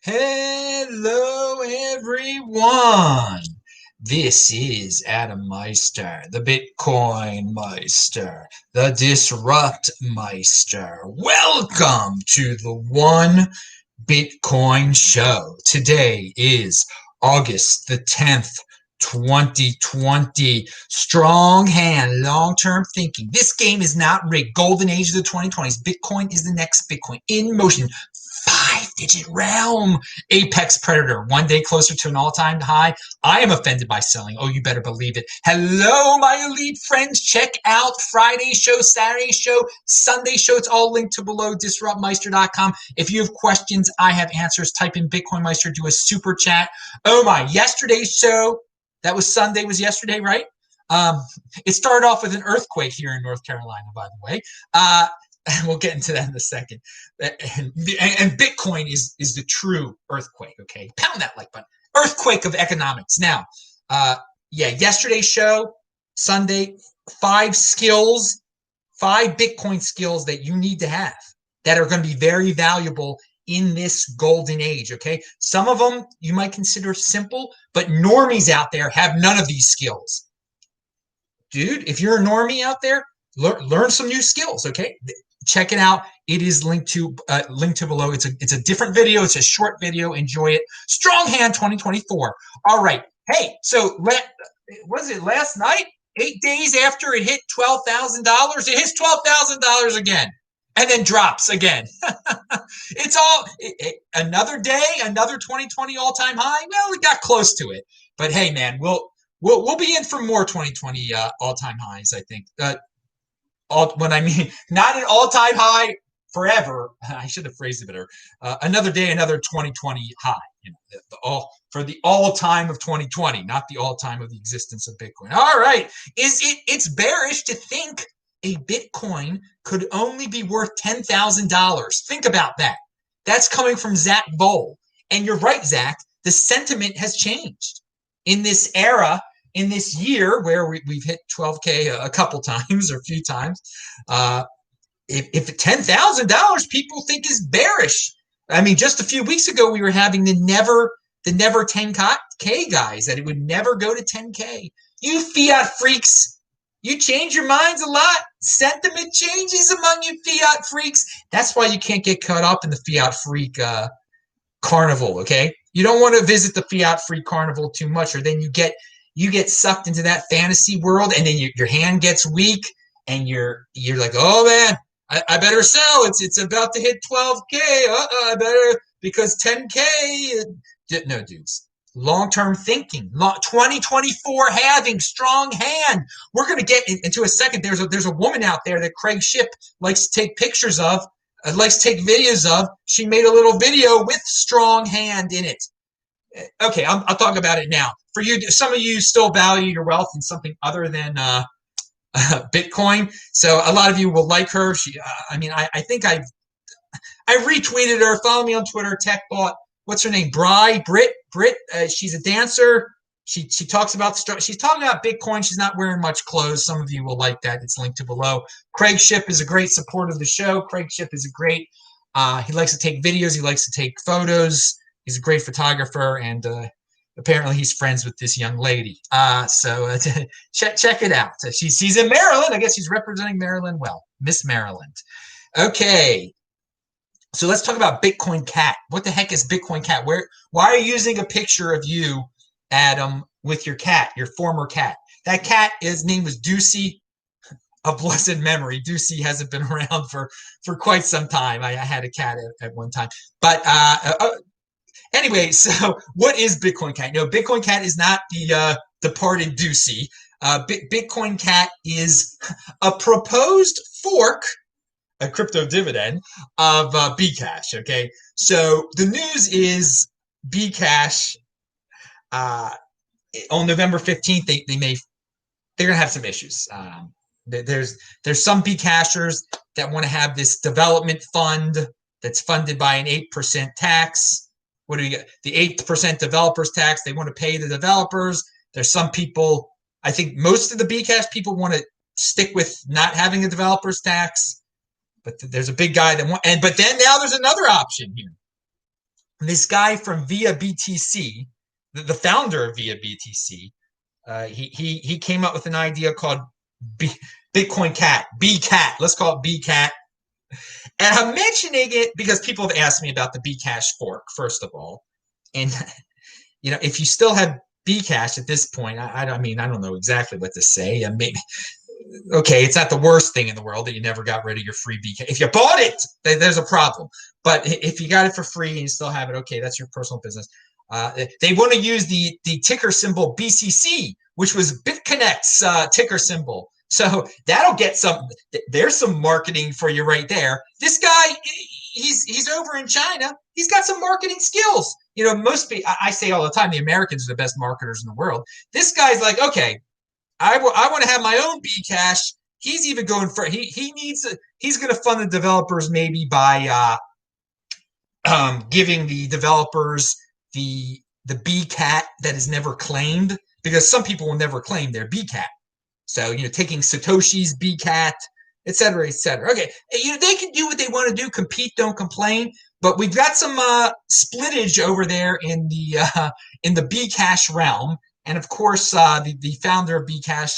Hello, everyone. This is Adam Meister, the Bitcoin Meister, the Disrupt Meister. Welcome to the One Bitcoin Show. Today is August the 10th, 2020. Strong hand, long-term thinking. This game is not rigged. Golden age of the 2020s. Bitcoin is the next Bitcoin in motion. Five-digit realm. Apex predator. One day closer to an all-time high. I am offended by selling. Oh, you better believe it. Hello, my elite friends. Check out Friday's show, Saturday's show, Sunday's show. It's all linked to below, disruptmeister.com. If you have questions, I have answers. Type in BitcoinMeister, do a super chat. Oh my, yesterday's show, that was Sunday, was yesterday, right? It started off with an earthquake here in North Carolina, by the way. We'll get into that in a second. And Bitcoin is the true earthquake, okay? Pound that like button. Earthquake of economics. Now, yesterday's show, Sunday, 5 Bitcoin skills that you need to have that are going to be very valuable in this golden age, okay? Some of them you might consider simple, but normies out there have none of these skills. Dude, if you're a normie out there, learn some new skills, okay? Check it out. It is linked to below. It's a different video. It's a short video. Enjoy it. Strong Hand 2024. All right. Hey, so was it last night? 8 days after it hit $12,000, it hits $12,000 again, and then drops again. It's all another day, another 2020 all-time high. Well, we got close to it, but hey, man, we'll be in for more 2020 all-time highs, I think. When I mean not an all-time high forever, I should have phrased it better. Another day, another 2020 high. You know, for the all-time of 2020, not the all-time of the existence of Bitcoin. All right, it's bearish to think a Bitcoin could only be worth $10,000. Think about that. That's coming from Zach Bowl, and you're right, Zach. The sentiment has changed in this era. In this year where we've hit 12K a couple times or a few times, if $10,000 people think is bearish. I mean, just a few weeks ago, we were having the never 10K guys, that it would never go to 10K. You fiat freaks, you change your minds a lot. Sentiment changes among you fiat freaks. That's why you can't get caught up in the fiat freak carnival, okay? You don't want to visit the fiat freak carnival too much, or then you get sucked into that fantasy world, and then your hand gets weak, and you're like, oh man, I better sell. It's about to hit 12K. I better, because 10K. No, dudes. Long-term thinking. 2024 having strong hand. We're gonna get into a second. There's a woman out there that Craig Shipp likes to take pictures of, likes to take videos of. She made a little video with strong hand in it. Okay, I'll talk about it now. For you, some of you still value your wealth in something other than Bitcoin. So a lot of you will like her. I think I retweeted her. Follow me on Twitter, TechBot. What's her name? Britt. She's a dancer. She talks about she's talking about Bitcoin. She's not wearing much clothes. Some of you will like that. It's linked to below. Craig Shipp is a great supporter of the show. Craig Shipp is a great. He likes to take videos. He likes to take photos. He's a great photographer, and apparently he's friends with this young lady. So check it out. She's in Maryland. I guess she's representing Maryland well. Miss Maryland. Okay. So let's talk about Bitcoin Cat. What the heck is Bitcoin Cat? Why are you using a picture of you, Adam, with your cat, your former cat? That cat, his name was Deucey, of blessed memory. Deucey hasn't been around for quite some time. I had a cat at one time. But anyway, so what is Bitcoin Cat? No, Bitcoin Cat is not the departed Deucey. Bitcoin Cat is a proposed fork, a crypto dividend of Bcash. Okay, so the news is Bcash on November 15th. They're gonna have some issues. There's some Bcashers that want to have this development fund that's funded by an 8% tax. What do we get? The 8% developers tax. They want to pay the developers. There's some people, I think most of the Bcash people want to stick with not having a developers tax. But there's a big guy that but then now there's another option here. this guy from Via BTC, the founder of Via BTC, he came up with an idea called Bitcoin Cat, Bcat. Let's call it Bcat. And I'm mentioning it because people have asked me about the Bcash fork, first of all. And, if you still have Bcash at this point, I mean, I don't know exactly what to say. Maybe, okay, it's not the worst thing in the world that you never got rid of your free Bcash. If you bought it, there's a problem. But if you got it for free and you still have it, okay, that's your personal business. They want to use the ticker symbol BCC, which was BitConnect's ticker symbol. So that'll get there's some marketing for you right there. This guy, he's over in China. He's got some marketing skills. Most people, I say all the time, the Americans are the best marketers in the world. This guy's like, okay, I want to have my own Bcash. He's even going for, he's going to fund the developers maybe by giving the developers the Bcat that is never claimed, because some people will never claim their Bcat. So, taking Satoshi's Bcat, et cetera, et cetera. Okay, they can do what they want to do, compete, don't complain. But we've got some splittage over there in the Bcash realm, and of course, the founder of Bcash,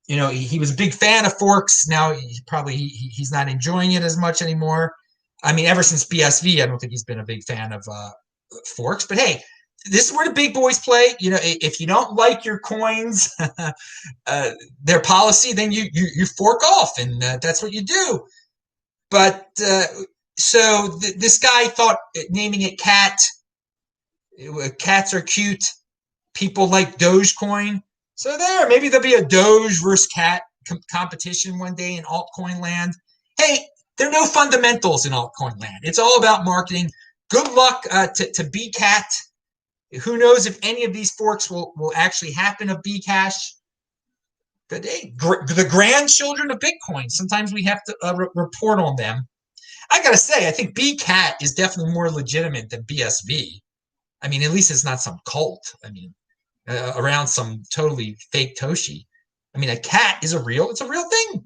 he was a big fan of forks. Now he's not enjoying it as much anymore. I mean, ever since BSV, I don't think he's been a big fan of forks. But hey, this is where the big boys play. If you don't like your coins, their policy, then you fork off, and that's what you do. But so this guy thought naming it Cat. Cats are cute. People like Dogecoin. So maybe there'll be a Doge versus Cat competition one day in altcoin land. Hey, there are no fundamentals in altcoin land. It's all about marketing. Good luck to Bcat. Who knows if any of these forks will actually happen of Bcash. But hey, the grandchildren of Bitcoin. Sometimes we have to report on them. I got to say, I think Bcat is definitely more legitimate than BSV. I mean, at least it's not some cult. I mean, around some totally fake Toshi. I mean, a cat is it's a real thing.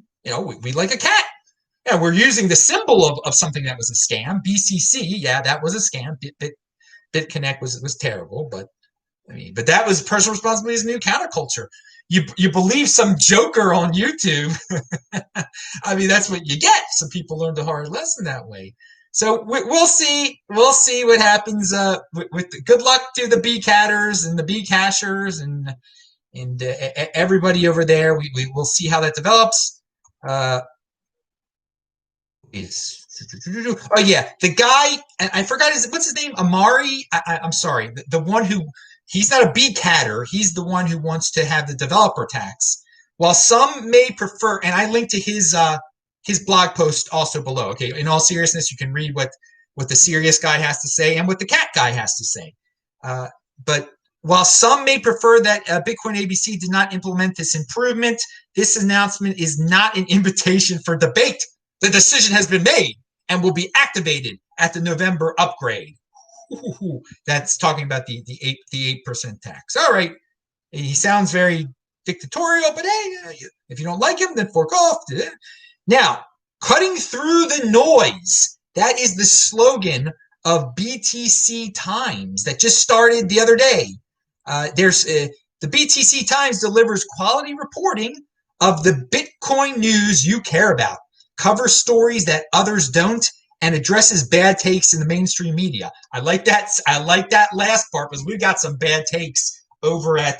We like a cat. Yeah, we're using the symbol of something that was a scam. BCC, yeah, that was a scam. BitConnect was terrible, but that was personal responsibility as a new counterculture. You believe some joker on YouTube. I mean, that's what you get. Some people learned a hard lesson that way. So we'll see. We'll see what happens. With good luck to the Bcatters and the Bcashers and everybody over there. We'll see how that develops. Oh yeah, the guy, I forgot what's his name? Amari. I'm sorry. The one he's not a Bcatter. He's the one who wants to have the developer tax. While some may prefer, and I linked to his blog post also below. Okay, in all seriousness, you can read what the serious guy has to say and what the cat guy has to say. But while some may prefer that Bitcoin ABC did not implement this improvement, this announcement is not an invitation for debate. The decision has been made and will be activated at the November upgrade. That's talking about the 8% tax. All right, he sounds very dictatorial, but hey, if you don't like him, then fork off. Now, cutting through the noise. That is the slogan of BTC Times that just started the other day. The BTC Times delivers quality reporting of the Bitcoin news you care about, covers stories that others don't, and addresses bad takes in the mainstream media. I like that. I like that last part because we've got some bad takes over at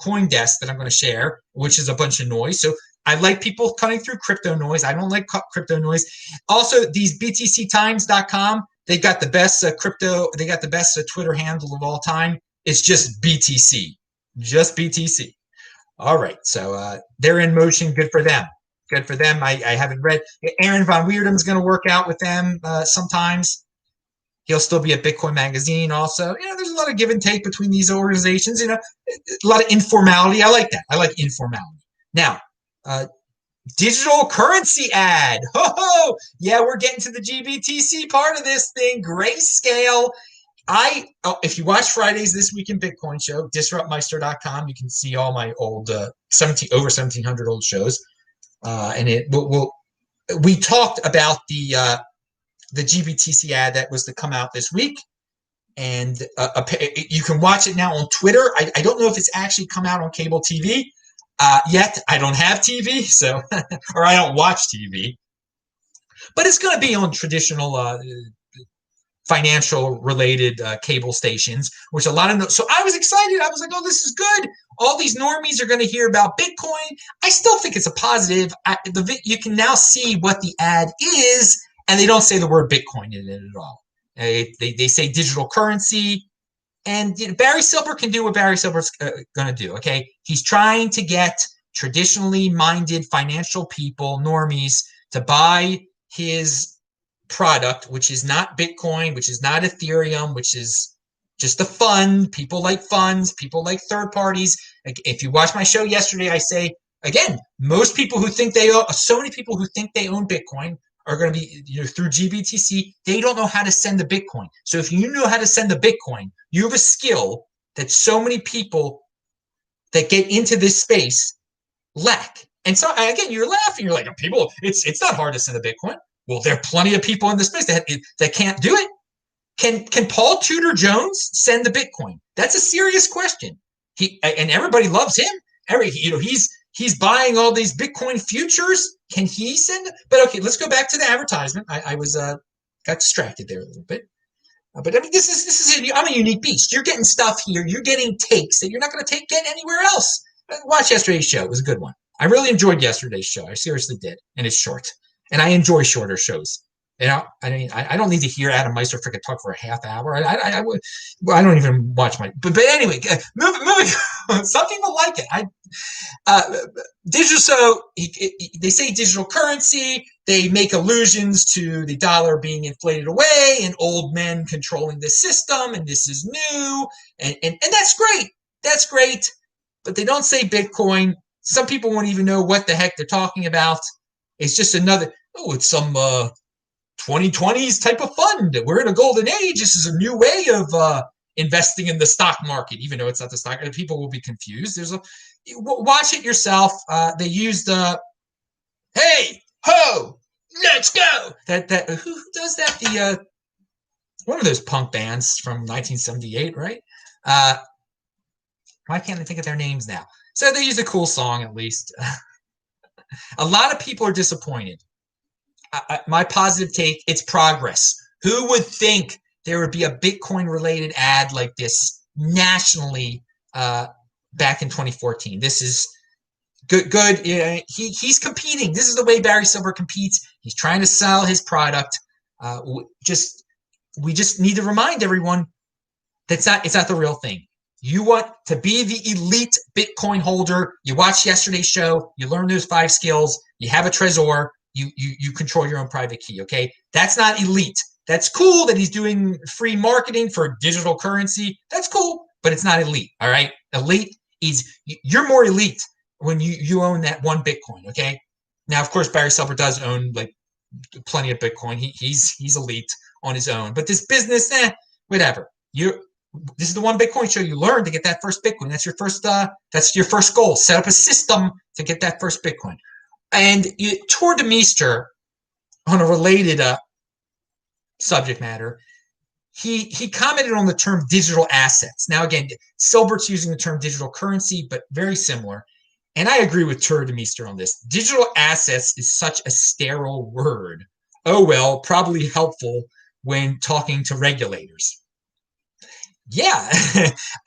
CoinDesk that I'm going to share, which is a bunch of noise. So I like people cutting through crypto noise. I don't like crypto noise. Also, these BTCtimes.com, they got the best crypto. They got the best Twitter handle of all time. It's just BTC, just BTC. All right, so they're in motion. Good for them. Good for them. I haven't read. Aaron Von Weerdum's going to work out with them sometimes. He'll still be at Bitcoin Magazine also. There's a lot of give and take between these organizations. A lot of informality. I like that. I like informality. Now, digital currency ad. Ho! Yeah, we're getting to the GBTC part of this thing. Grayscale. If you watch Fridays This Week in Bitcoin show, disruptmeister.com, you can see all my old over 1,700 old shows. And we talked about the the GBTC ad that was to come out this week. And you can watch it now on Twitter. I don't know if it's actually come out on cable TV yet. I don't have TV, so or I don't watch TV. But it's going to be on traditional financial related cable stations, which a lot of so I was excited. I was like, oh, this is good. All these normies are going to hear about Bitcoin. I still think it's a positive. You can now see what the ad is, and they don't say the word Bitcoin in it at all. They say digital currency, and Barry Silbert can do what Barry Silbert's going to do. Okay, he's trying to get traditionally minded financial people, normies, to buy his product, which is not Bitcoin, which is not Ethereum, which is just a fund. People like funds. People like third parties. If you watched my show yesterday, I say again, most people who think they own, so many people who think they own Bitcoin are going to be through GBTC. They don't know how to send the Bitcoin. So if you know how to send the Bitcoin, you have a skill that so many people that get into this space lack. And so again, you're laughing. You're like, people, it's not hard to send a Bitcoin. Well, there are plenty of people in the space that can't do it. Can Paul Tudor Jones send the Bitcoin? That's a serious question. And everybody loves him. He's buying all these Bitcoin futures. Can he send? But okay, let's go back to the advertisement. I was got distracted there a little bit. But I mean, this is I'm a unique beast. You're getting stuff here. You're getting takes that you're not going to get anywhere else. Watch yesterday's show. It was a good one. I really enjoyed yesterday's show. I seriously did, and it's short. And I enjoy shorter shows. I mean, I don't need to hear Adam Meister freaking talk for a half hour. I don't even watch my. But anyway, moving. Some people like it. Digital. So they say digital currency. They make allusions to the dollar being inflated away and old men controlling the system, and this is new, and that's great. That's great. But they don't say Bitcoin. Some people won't even know what the heck they're talking about. It's just another. Oh, it's some 2020s type of fund. We're in a golden age. This is a new way of investing in the stock market, even though it's not the stock market. People will be confused. Watch it yourself. They used hey ho, let's go. That who does that? The one of those punk bands from 1978, right? Why can't I think of their names now? So they used a cool song at least. A lot of people are disappointed. My positive take, it's progress. Who would think there would be a Bitcoin related ad like this nationally back in 2014? This is good. He's competing. This is the way Barry Silbert competes. He's trying to sell his product. We just need to remind everyone that it's not the real thing. You want to be the elite Bitcoin holder. You watched yesterday's show. You learned those 5 skills. You have a Trezor. You control your own private key, okay? That's not elite. That's cool that he's doing free marketing for digital currency. That's cool, but it's not elite, all right? Elite is, you're more elite when you own that one Bitcoin, okay? Now, of course, Barry Silbert does own like plenty of Bitcoin. He's elite on his own. But this business, whatever. This is the one Bitcoin show. You learn to get that first Bitcoin. That's your first goal. Set up a system to get that first Bitcoin. And Tour de Meester, on a related subject matter, he commented on the term digital assets. Now, again, Silbert's using the term digital currency, but very similar. And I agree with Tour de Meester on this. Digital assets is such a sterile word. Oh, well, probably helpful when talking to regulators. Yeah,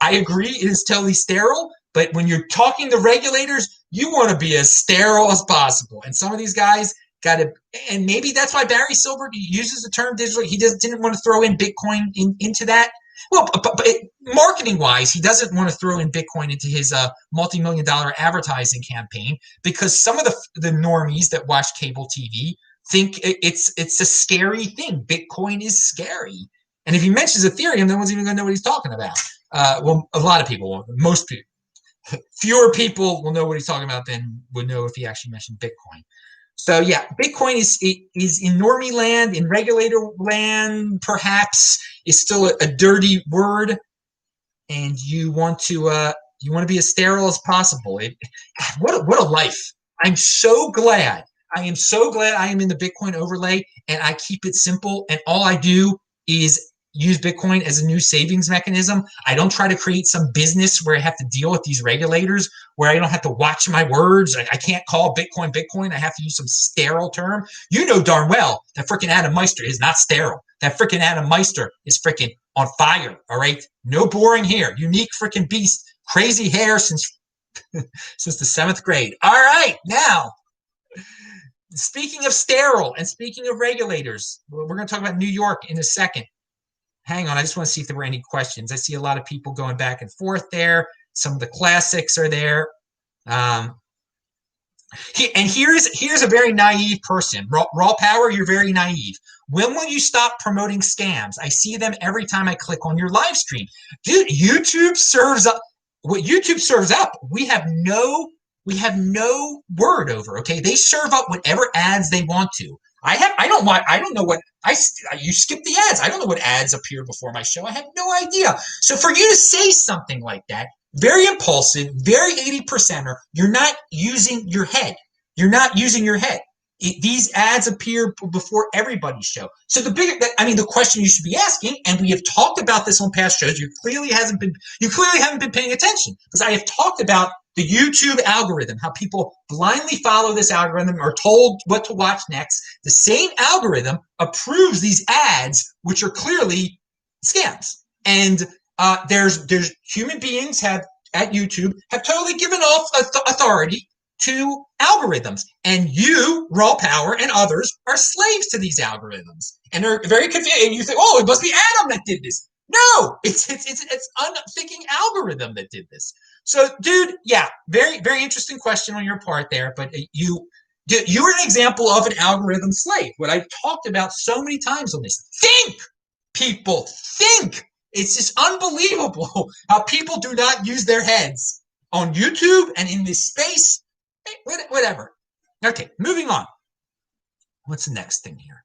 I agree. It is totally sterile. But when you're talking to regulators, you want to be as sterile as possible. And some of these guys got to, and maybe that's why Barry Silbert uses the term digital. He didn't want to throw in Bitcoin into that. Well, but marketing-wise, he doesn't want to throw in Bitcoin into his multi-million-dollar advertising campaign because some of the normies that watch cable TV think it's a scary thing. Bitcoin is scary. And if he mentions Ethereum, no one's even going to know what he's talking about. Well, a lot of people won't. Most people. Fewer people will know what he's talking about than would know if he actually mentioned Bitcoin. So yeah, Bitcoin is in normie land, in regulator land, perhaps is still a dirty word, and you want to be as sterile as possible. What a life! I'm so glad I am so glad I am in the Bitcoin overlay, and I keep it simple. And all I do is use Bitcoin as a new savings mechanism. I don't try to create some business where I have to deal with these regulators, where I don't have to watch my words. I can't call Bitcoin Bitcoin. I have to use some sterile term. You know darn well that freaking Adam Meister is not sterile. That freaking Adam Meister is freaking on fire. All right, no boring here. Unique freaking beast. Crazy hair since since the 7th grade. All right, now speaking of sterile and speaking of regulators, we're going to talk about New York in a second. Hang on, I just want to see if there were any questions. I see a lot of people going back and forth there. Some of the classics are there. And here's a very naive person. Raw Power, you're very naive. When will you stop promoting scams? I see them every time I click on your live stream. Dude, YouTube serves up what YouTube serves up. We have no word over, okay? They serve up whatever ads they want to. You skip the ads. I don't know what ads appear before my show. I have no idea. So for you to say something like that, very impulsive, very 80%er, you're not using your head. You're not using your head. These ads appear before everybody's show. So the question you should be asking, and we have talked about this on past shows, you clearly haven't been paying attention, because I have talked about the YouTube algorithm, how people blindly follow this algorithm, are told what to watch next. The same algorithm approves these ads, which are clearly scams. And there's human beings at YouTube have totally given off authority to algorithms, and you, Raw Power, and others are slaves to these algorithms, and are very confused. And you think, oh, it must be Adam that did this. No, it's unthinking algorithm that did this. So, dude, yeah, very, very interesting question on your part there, but you're an example of an algorithm slave. What I've talked about so many times on this. Think, people, think. It's just unbelievable how people do not use their heads on YouTube and in this space. Whatever. Okay, moving on. What's the next thing here?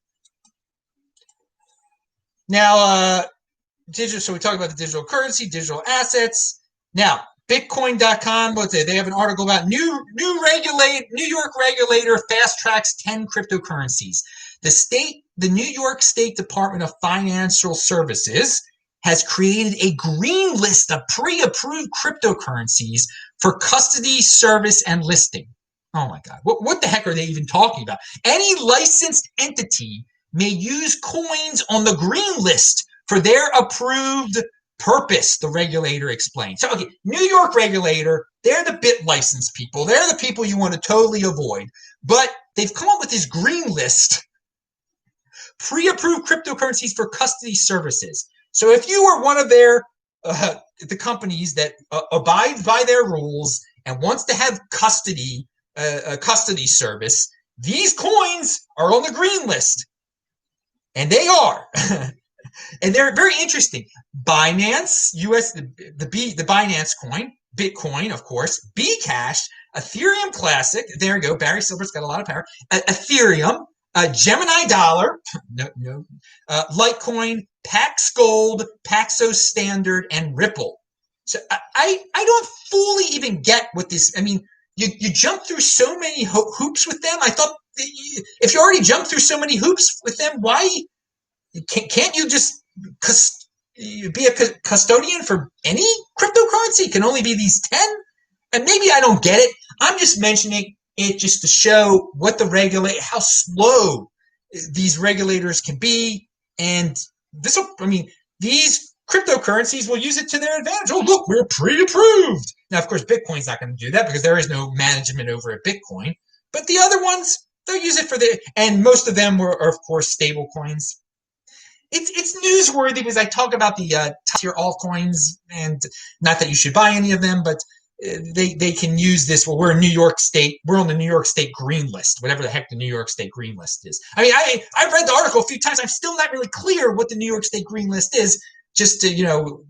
Now, so we talked about the digital currency, digital assets. Now, Bitcoin.com, they have an article about New York regulator fast tracks 10 cryptocurrencies. The New York State Department of Financial Services has created a green list of pre-approved cryptocurrencies for custody, service, and listing. Oh my God. What the heck are they even talking about? Any licensed entity may use coins on the green list for their approved purpose, the regulator explained. So, okay, New York regulator, they're the bit license people. They're the people you want to totally avoid. But they've come up with this green list, pre-approved cryptocurrencies for custody services. So if you are one of the companies that abides by their rules and wants to have a custody service, these coins are on the green list. And they are. And they're very interesting. Binance, the Binance coin, Bitcoin, of course, Bcash, Ethereum Classic, there you go, Barry Silver's got a lot of power, Ethereum, Gemini Dollar, Litecoin, Pax Gold, Paxos Standard, and Ripple. So I don't fully even get what this, I mean, you jump through so many hoops with them. I thought if you already jumped through so many hoops with them, why can't you just be a custodian for any cryptocurrency? It can only be these 10? And maybe I don't get it. I'm just mentioning it just to show what how slow these regulators can be. And these cryptocurrencies will use it to their advantage. Oh, look, we're pre-approved. Now, of course, Bitcoin's not going to do that because there is no management over at Bitcoin. But the other ones, they'll use it and most of them are, of course, stable coins. It's newsworthy because I talk about the top-tier altcoins, and not that you should buy any of them, but they can use this. Well, we're in New York State. We're on the New York State Green List, whatever the heck the New York State Green List is. I mean, I've read the article a few times. I'm still not really clear what the New York State Green List is. Just to, the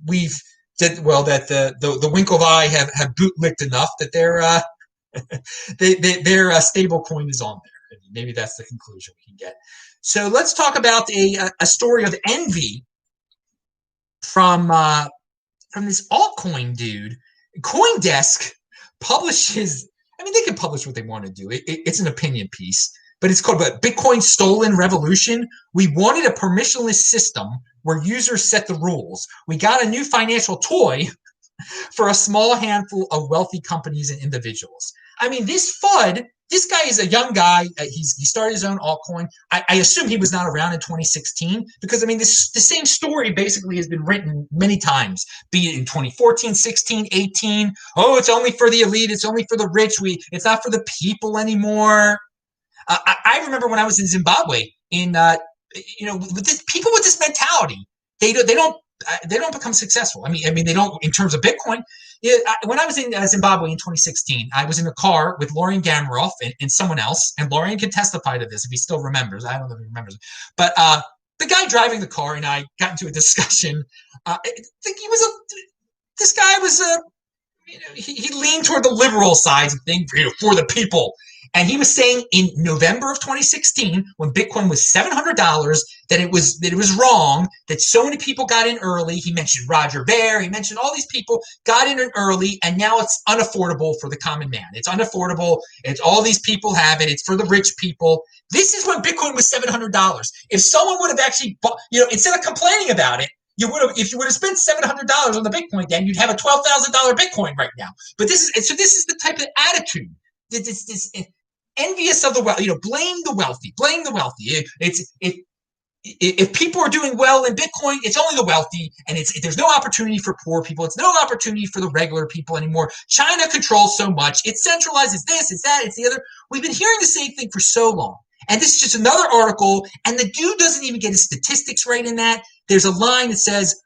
Winklevi have bootlicked enough that their stable coin is on there. Maybe that's the conclusion we can get. So let's talk about a story of envy from this altcoin dude. CoinDesk publishes. I mean, they can publish what they want to do. It's an opinion piece. but it's called Bitcoin Stolen Revolution. We wanted a permissionless system where users set the rules. We got a new financial toy for a small handful of wealthy companies and individuals. I mean, this FUD, this guy is a young guy. He started his own altcoin. I assume he was not around in 2016 because, I mean, the same story basically has been written many times, be it in 2014, 16, 18. Oh, it's only for the elite. It's only for the rich. It's not for the people anymore. I remember when I was in Zimbabwe, people with this mentality, they don't become successful. I mean, they don't in terms of Bitcoin. When I was in Zimbabwe in 2016, I was in a car with Lorian Gamroff and someone else, and Lorian can testify to this if he still remembers. I don't know if he remembers, but the guy driving the car and I got into a discussion. I think this guy was he leaned toward the liberal sides of things, for the people. And he was saying in November of 2016, when Bitcoin was $700, that it was wrong, that so many people got in early. He mentioned Roger Ver. He mentioned all these people got in early, and now it's unaffordable for the common man. It's unaffordable. It's all these people have it. It's for the rich people. This is when Bitcoin was $700. If someone would have actually bought, instead of complaining about it, if you would have spent $700 on the Bitcoin, then you'd have a $12,000 Bitcoin right now. But this is the type of attitude. This envious of the wealthy, blame the wealthy. If people are doing well in Bitcoin, it's only the wealthy, and there's no opportunity for poor people. It's no opportunity for the regular people anymore. China controls so much. It centralizes this, it's that, it's the other. We've been hearing the same thing for so long. And this is just another article, and the dude doesn't even get his statistics right in that. There's a line that says,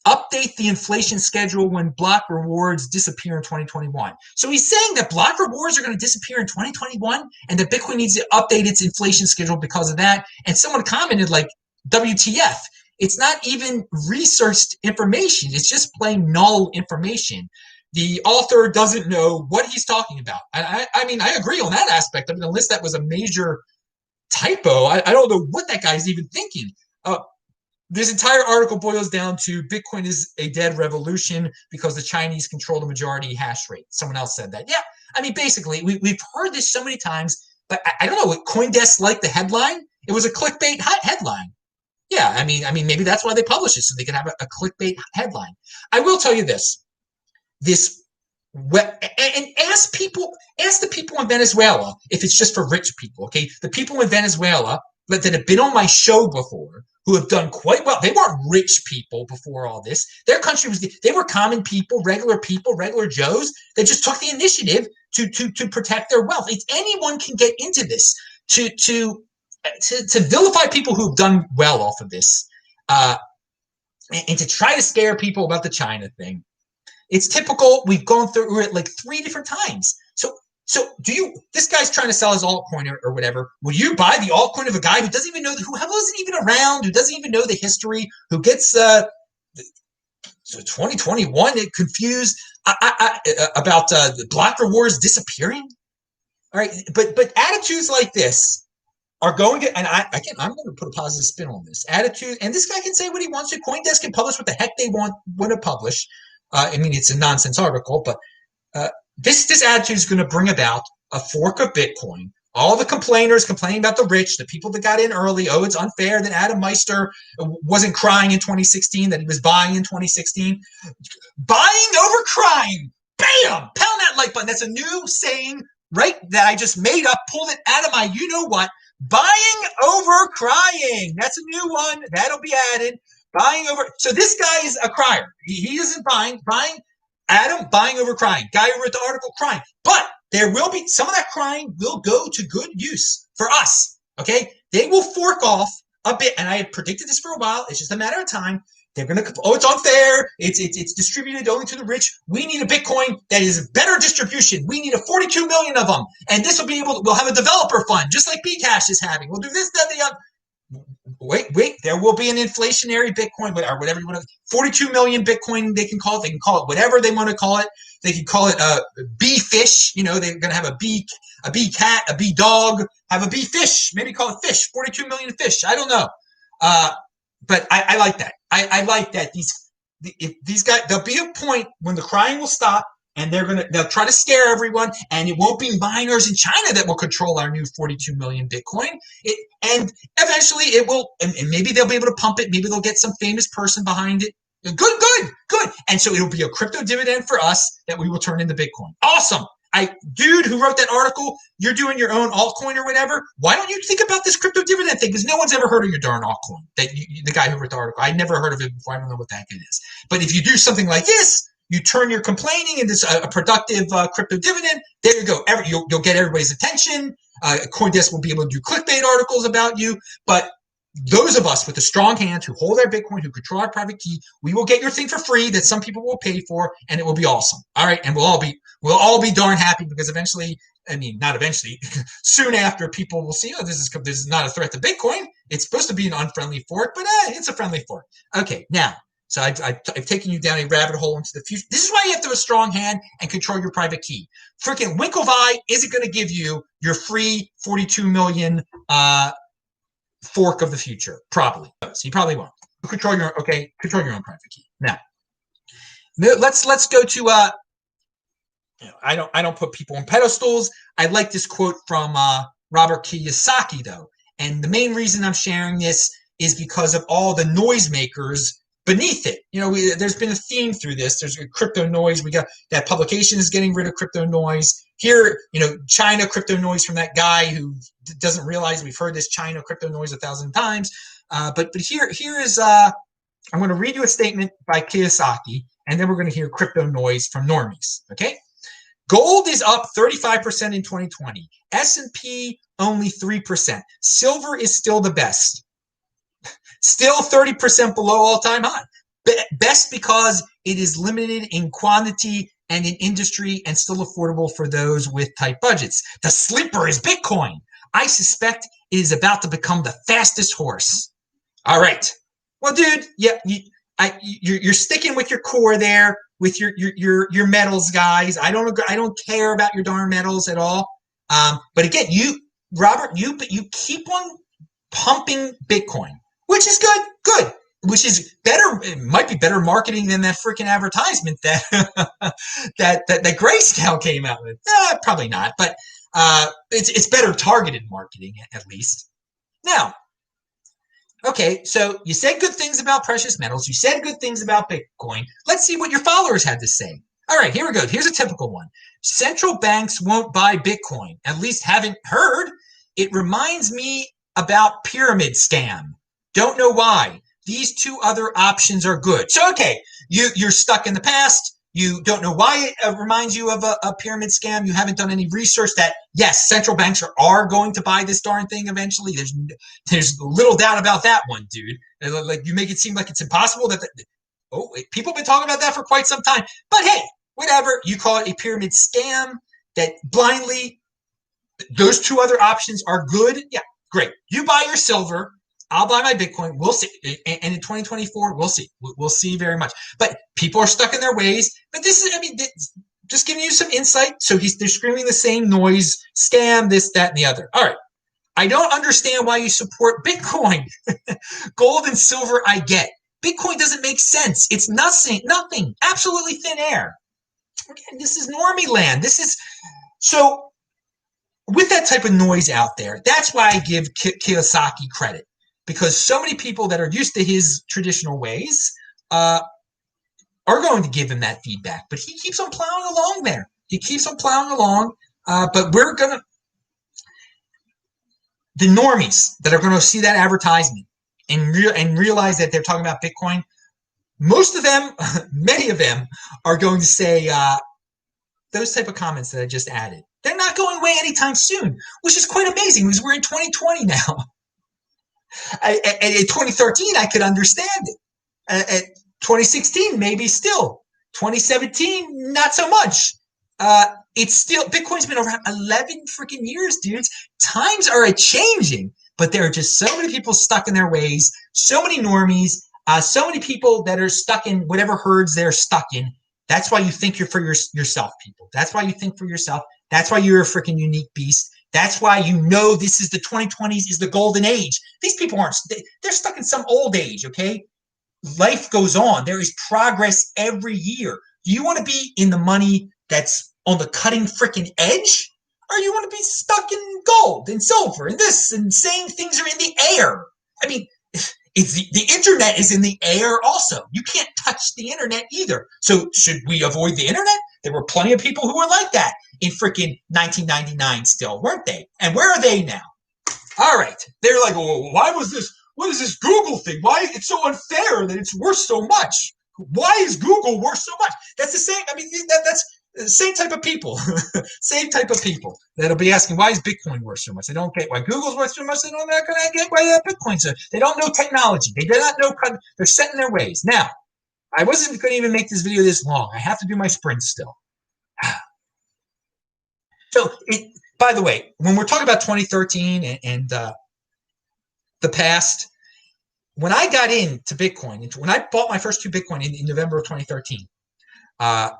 update the inflation schedule when block rewards disappear in 2021. So he's saying that block rewards are going to disappear in 2021 and that Bitcoin needs to update its inflation schedule because of that. And someone commented like, WTF. It's not even researched information. It's just plain null information. The author doesn't know what he's talking about. I mean, I agree on that aspect. I mean, unless that was a major typo, I don't know what that guy's even thinking. This entire article boils down to Bitcoin is a dead revolution because the Chinese control the majority hash rate. Someone else said that. Yeah, I mean, basically, we've heard this so many times, but I don't know what CoinDesk liked the headline. It was a clickbait headline. Yeah, I mean, maybe that's why they publish it, so they can have a clickbait headline. I will tell you this. And ask the people in Venezuela if it's just for rich people, okay? The people in Venezuela that have been on my show before, who have done quite well. They weren't rich people before all this. Their country they were common people, regular Joes that just took the initiative to protect their wealth. Anyone can get into this to vilify people who have done well off of this, and to try to scare people about the China thing. It's typical. We've gone through it like 3 different times. So this guy's trying to sell his altcoin or whatever. Will you buy the altcoin of a guy who doesn't even know, who wasn't even around, who doesn't even know the history, who gets 2021 confused about the block rewards disappearing? All right, but attitudes like this are going to, and I'm going to put a positive spin on this attitude. And this guy can say what he wants to. CoinDesk can publish what the heck they want to publish. I mean, it's a nonsense article, but this attitude is going to bring about a fork of Bitcoin. All the complainers complaining about the rich, the people that got in early. Oh, it's unfair that Adam Meister wasn't crying in 2016, that he was buying in 2016. Buying over crying. Bam! Pound that like button. That's a new saying, right, that I just made up, pulled it out of my you-know-what. Buying over crying. That's a new one. That'll be added. Buying over. So this guy is a crier. He isn't buying. Adam buying over crying. Guy who wrote the article crying. But there will be some of that crying will go to good use for us. Okay, they will fork off a bit, and I have predicted this for a while. It's just a matter of time. They're gonna. Oh, it's unfair. It's distributed only to the rich. We need a Bitcoin that is better distribution. We need 42 million of them, and this will be able. We'll have a developer fund just like Bcash is having. We'll do this, that, the other. Wait, there will be an inflationary Bitcoin, or whatever you want to, 42 million Bitcoin, they can call it whatever they want to call it. They can call it a bee fish, they're going to have a bee cat, a bee dog, have a bee fish, maybe call it fish, 42 million fish. I don't know. But I like that. I like that. These guys, there'll be a point when the crying will stop and they'll try to scare everyone, and it won't be miners in China that will control our new 42 million Bitcoin. And eventually it will, and maybe they'll be able to pump it. Maybe they'll get some famous person behind it. Good. And so it'll be a crypto dividend for us that we will turn into Bitcoin. Awesome. Dude who wrote that article, you're doing your own altcoin or whatever. Why don't you think about this crypto dividend thing? Because no one's ever heard of your darn altcoin. The guy who wrote the article, I never heard of it before. I don't know what the heck it is. But if you do something like this, you turn your complaining into a productive crypto dividend. There you go. You'll get everybody's attention. CoinDesk will be able to do clickbait articles about you. But those of us with a strong hand who hold our Bitcoin, who control our private key, we will get your thing for free that some people will pay for, and it will be awesome. All right, and we'll all be darn happy because eventually, not eventually, soon after, people will see, this is not a threat to Bitcoin. It's supposed to be an unfriendly fork, but it's a friendly fork. Okay, now, so I've taken you down a rabbit hole into the future. This is why you have to have a strong hand and control your private key. Freaking Winklevi isn't going to give you your free 42 million fork of the future, probably. So you probably won't. Control your own private key. Now, let's go to I don't put people on pedestals. I like this quote from Robert Kiyosaki though, and the main reason I'm sharing this is because of all the noisemakers beneath it. There's been a theme through this. There's a crypto noise. We got that publication is getting rid of crypto noise. Here, China crypto noise from that guy who doesn't realize we've heard this China crypto noise 1,000 times. But here is I'm going to read you a statement by Kiyosaki, and then we're going to hear crypto noise from normies. Okay, gold is up 35% in 2020. S&P only 3%. Silver is still the best. Still 30% below all-time high. Best because it is limited in quantity and in industry and still affordable for those with tight budgets. The sleeper is Bitcoin. I suspect it is about to become the fastest horse. All right. Well, dude, yeah, you're sticking with your core there, with your metals, guys. I don't care about your darn metals at all. But again, Robert, you keep on pumping Bitcoin, which is good. Which is better. It might be better marketing than that freaking advertisement that Grayscale came out with. Probably not, but it's better targeted marketing at least. Now, okay, so you said good things about precious metals. You said good things about Bitcoin. Let's see what your followers had to say. All right, here we go. Here's a typical one. Central banks won't buy Bitcoin. At least haven't heard. It reminds me about pyramid scam. Don't know why. These two other options are good. So, okay, you're stuck in the past. You don't know why it reminds you of a pyramid scam. You haven't done any research that, yes, central banks are going to buy this darn thing eventually. There's little doubt about that one, dude. Like, you make it seem like it's impossible people have been talking about that for quite some time. But hey, whatever. You call it a pyramid scam that blindly, those two other options are good. Yeah, great. You buy your silver. I'll buy my Bitcoin. We'll see. And in 2024, we'll see. We'll see very much. But people are stuck in their ways. But this is, just giving you some insight. So they're screaming the same noise, scam, this, that, and the other. All right. I don't understand why you support Bitcoin. Gold and silver, I get. Bitcoin doesn't make sense. It's nothing, absolutely thin air. Again, this is normie land. So with that type of noise out there, that's why I give Kiyosaki credit. Because so many people that are used to his traditional ways are going to give him that feedback. But he keeps on plowing along there. But we're going to... The normies that are going to see that advertisement and realize that they're talking about Bitcoin, most of them, many of them, are going to say those type of comments that I just added. They're not going away anytime soon, which is quite amazing because we're in 2020 now. In 2013, I could understand it. At 2016, maybe still. 2017, not so much. It's still, Bitcoin's been around 11 freaking years, dudes. Times are a-changing, but there are just so many people stuck in their ways, so many normies, so many people that are stuck in whatever herds they're stuck in. That's why you think you're for yourself, people. That's why you think for yourself. That's why you're a freaking unique beast. That's why you know this is the 2020s is the golden age. These people they're stuck in some old age, okay? Life goes on. There is progress every year. Do you want to be in the money that's on the cutting freaking edge, or you want to be stuck in gold and silver and this and saying things are in the air? I mean, it's the internet is in the air also. You can't touch the internet either. So should we avoid the internet? There were plenty of people who were like that in freaking 1999 still, weren't they? And where are they now? All right. They're like, well, why was this? What is this Google thing? Why it's so unfair that it's worth so much? Why is Google worth so much? That's the same. I mean, that's the same type of people. Same type of people that'll be asking, why is Bitcoin worth so much? They don't get why Google's worth so much. They don't get why Bitcoin's. They don't know technology. They do not know. They're set in their ways. Now, I wasn't going to even make this video this long. I have to do my sprint still. So, by the way, when we're talking about 2013 and the past, when I got into Bitcoin, when I bought my first 2 Bitcoin in November of 2013, I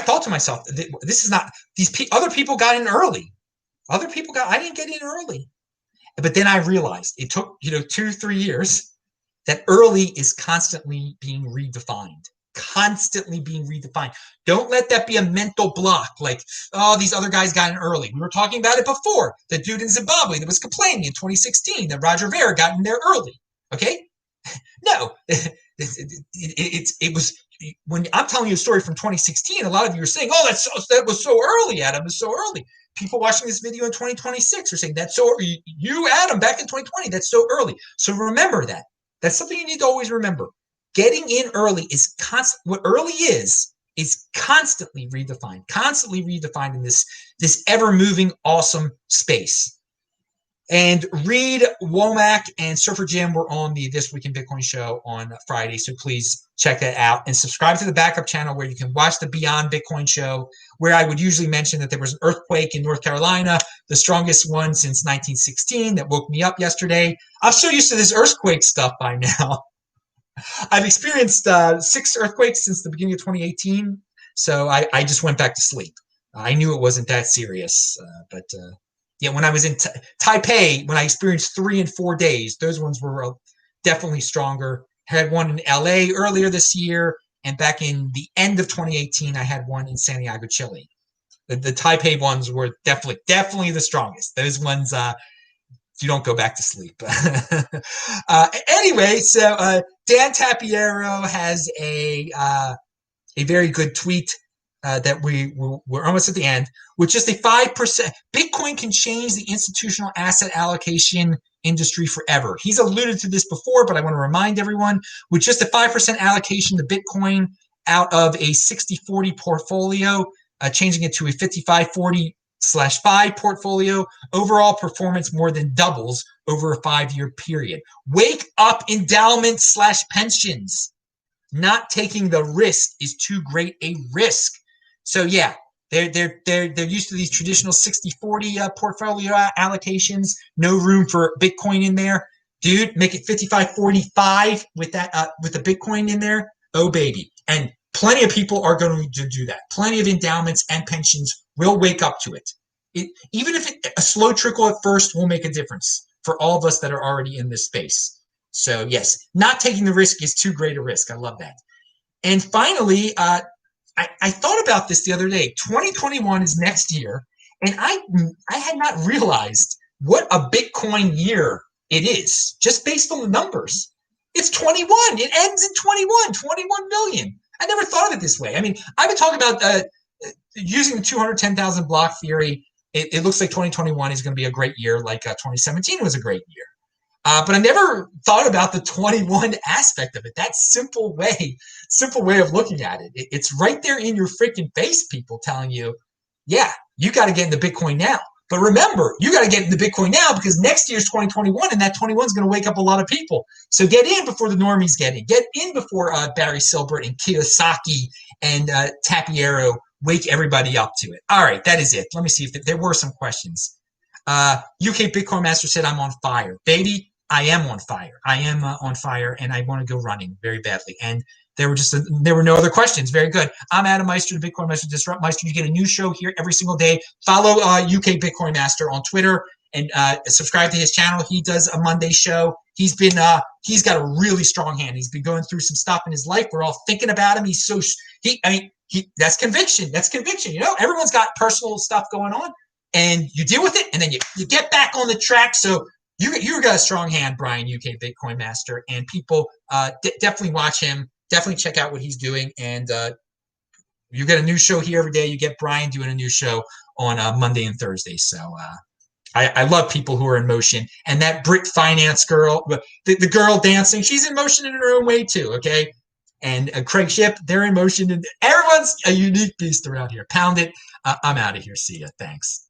thought to myself, this is not, other people got in early. I didn't get in early. But then I realized it took, 2-3 years, that early is constantly being redefined. Don't let that be a mental block. Like, oh, these other guys got in early. We were talking about it before. The dude in Zimbabwe that was complaining in 2016 that Roger Ver got in there early. Okay? No, it was when I'm telling you a story from 2016. A lot of you are saying, "Oh, that was so early, Adam. It was so early." People watching this video in 2026 are saying that's so you, Adam, back in 2020. That's so early. So remember that. That's something you need to always remember. Getting in early is constant. What early is constantly redefined in this ever-moving, awesome space. And Reed, Womack, and Surfer Jim were on the This Week in Bitcoin show on Friday, so please check that out. And subscribe to the backup channel where you can watch the Beyond Bitcoin show, where I would usually mention that there was an earthquake in North Carolina, the strongest one since 1916, that woke me up yesterday. I'm so used to this earthquake stuff by now. I've experienced 6 earthquakes since the beginning of 2018, so I just went back to sleep. I knew it wasn't that serious, but when I was in Taipei, when I experienced 3 and 4 days, those ones were definitely stronger. I had one in LA earlier this year, and back in the end of 2018, I had one in Santiago, Chile. The Taipei ones were definitely the strongest. Those ones, you don't go back to sleep. Anyway, so Dan Tapiero has a very good tweet that we're almost at the end, with just a 5%. Bitcoin can change the institutional asset allocation industry forever. He's alluded to this before, but I want to remind everyone, with just a 5% allocation to Bitcoin out of a 60-40 portfolio, changing it to a 55-40/5 portfolio, overall performance more than doubles over a 5-year period. Wake up, endowments/pensions. Not taking the risk is too great a risk. So yeah, they're used to these traditional 60-40 portfolio allocations. No room for Bitcoin in there, dude. Make it 55-45 with that with the Bitcoin in there. Oh baby, and plenty of people are going to do that. Plenty of endowments and pensions will wake up to it. Even if a slow trickle at first will make a difference for all of us that are already in this space. So yes, not taking the risk is too great a risk. I love that. And finally, I thought about this the other day. 2021 is next year, and I had not realized what a Bitcoin year it is, just based on the numbers. It's 21. It ends in 21 million. I never thought of it this way. I mean, I've been talking about using the 210,000 block theory. It looks like 2021 is going to be a great year, like 2017 was a great year. But I never thought about the 21 aspect of it. That simple way of looking at it. It's right there in your freaking face, people telling you, yeah, you got to get into Bitcoin now. But remember, you got to get into Bitcoin now because next year's 2021, and that 21 is going to wake up a lot of people. So get in before the normies get in. Get in before Barry Silbert and Kiyosaki and Tapiero wake everybody up to it. All right, that is it. Let me see if there were some questions. UK BitcoinMeister said, I'm on fire. Baby, I am on fire. I am on fire, and I want to go running very badly. And there were no other questions. Very good. I'm Adam Meister, the BitcoinMeister, Disrupt Meister. You get a new show here every single day. Follow UK BitcoinMeister on Twitter and subscribe to his channel. He does a Monday show, He's got a really strong hand. He's been going through some stuff in his life. We're all thinking about him. He's so that's conviction. That's conviction. Everyone's got personal stuff going on, and you deal with it, and then you get back on the track. So you got a strong hand, Brian, UK Bitcoin Master, and people definitely watch him. Definitely check out what he's doing, and you get a new show here every day. You get Brian doing a new show on Monday and Thursday. So I love people who are in motion. And that Brit Finance girl, the girl dancing, she's in motion in her own way too, okay? And Craig Ship, they're in motion. And everyone's a unique beast around here. Pound it. I'm out of here. See ya. Thanks.